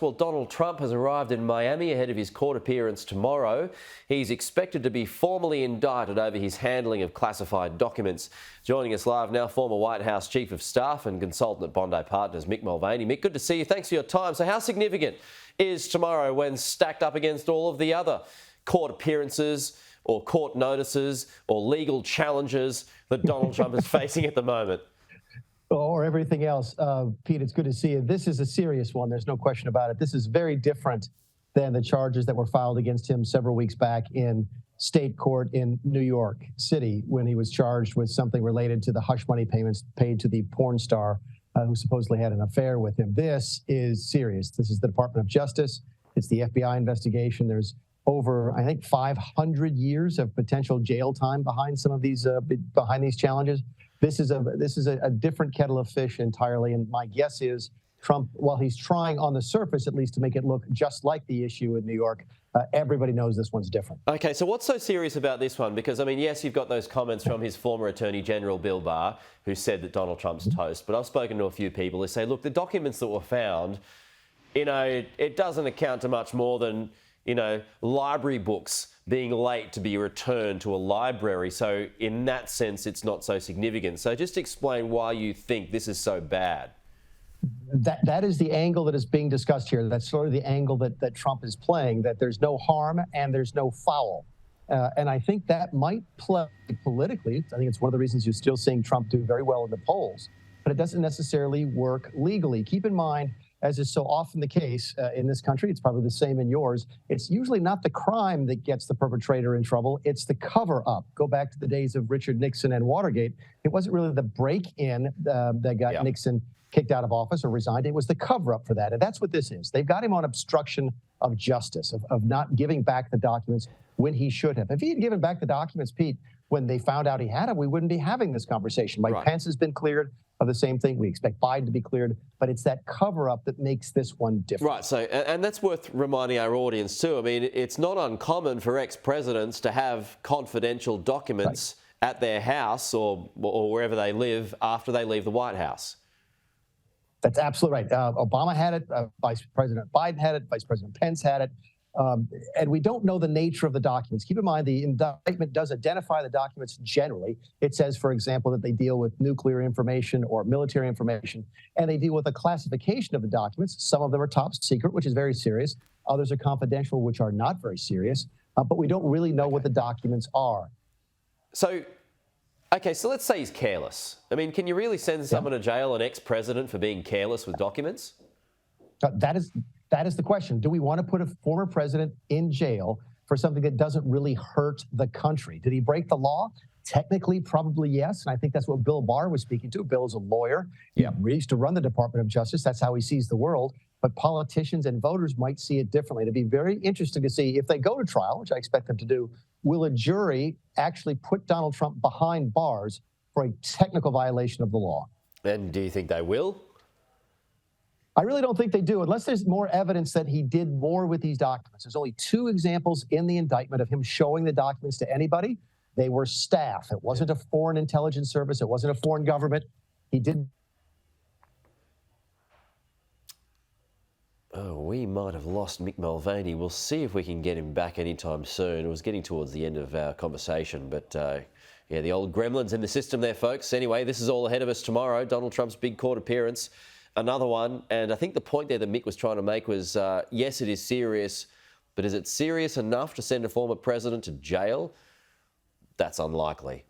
Well, Donald Trump has arrived in Miami ahead of his court appearance tomorrow. He's expected to be formally indicted over his handling of classified documents. Joining us live now, former White House Chief of Staff and consultant at Bondi Partners, Mick Mulvaney. Mick, good to see you. Thanks for your time. So how significant is tomorrow when stacked up against all of the other court appearances or court notices or legal challenges that Donald Trump is facing at the moment? Or everything else. Pete, it's good to see you. This is a serious one. There's no question about it. This is very different than the charges that were filed against him several weeks back in state court in New York City when he was charged with something related to the hush money payments paid to the porn star who supposedly had an affair with him. This is serious. This is the Department of Justice. It's the FBI investigation. There's over, I think, 500 years of potential jail time behind some of these challenges. This is a different kettle of fish entirely, and my guess is Trump, while he's trying on the surface at least to make it look just like the issue in New York, everybody knows this one's different. Okay, so what's so serious about this one? Because, I mean, yes, you've got those comments from his former Attorney General, Bill Barr, who said that Donald Trump's toast, but I've spoken to a few people who say, look, the documents that were found, it doesn't account to much more than, library books being late to be returned to a library. So in that sense, it's not so significant. So just explain why you think this is so bad. That is the angle that is being discussed here. That's sort of the angle that Trump is playing, that there's no harm and there's no foul. And I think that might play politically. I think it's one of the reasons you're still seeing Trump do very well in the polls, but it doesn't necessarily work legally. Keep in mind, as is so often the case in this country, it's probably the same in yours, it's usually not the crime that gets the perpetrator in trouble, it's the cover-up. Go back to the days of Richard Nixon and Watergate. It wasn't really the break-in that got Nixon kicked out of office or resigned. It was the cover-up for that, and that's what this is. They've got him on obstruction of justice, of not giving back the documents when he should have. If he had given back the documents, Pete, when they found out he had them, we wouldn't be having this conversation. Mike Pence has been cleared of the same thing. We expect Biden to be cleared, but it's that cover-up that makes this one different. Right, so, and that's worth reminding our audience too. I mean, it's not uncommon for ex-presidents to have confidential documents at their house or wherever they live after they leave the White House. That's absolutely right. Obama had it, Vice President Biden had it, Vice President Pence had it. And we don't know the nature of the documents. Keep in mind, the indictment does identify the documents generally. It says, for example, that they deal with nuclear information or military information, and they deal with the classification of the documents. Some of them are top secret, which is very serious. Others are confidential, which are not very serious. But we don't really know what the documents are. So, okay, so let's say he's careless. I mean, can you really send someone to jail, an ex-president, for being careless with documents? That is the question. Do we want to put a former president in jail for something that doesn't really hurt the country? Did he break the law? Technically, probably yes. And I think that's what Bill Barr was speaking to. Bill is a lawyer. He used to run the Department of Justice. That's how he sees the world. But politicians and voters might see it differently. It'd be very interesting to see if they go to trial, which I expect them to do, will a jury actually put Donald Trump behind bars for a technical violation of the law? And do you think they will? I really don't think they do, unless there's more evidence that he did more with these documents. There's only 2 examples in the indictment of him showing the documents to anybody. They were staff. It wasn't a foreign intelligence service. It wasn't a foreign government. He did. Oh, we might have lost Mick Mulvaney. We'll see if we can get him back anytime soon. It was getting towards the end of our conversation, but yeah, the old gremlins in the system there, folks. Anyway, this is all ahead of us tomorrow. Donald Trump's big court appearance. Another one, and I think the point there that Mick was trying to make was, yes, it is serious, but is it serious enough to send a former president to jail? That's unlikely.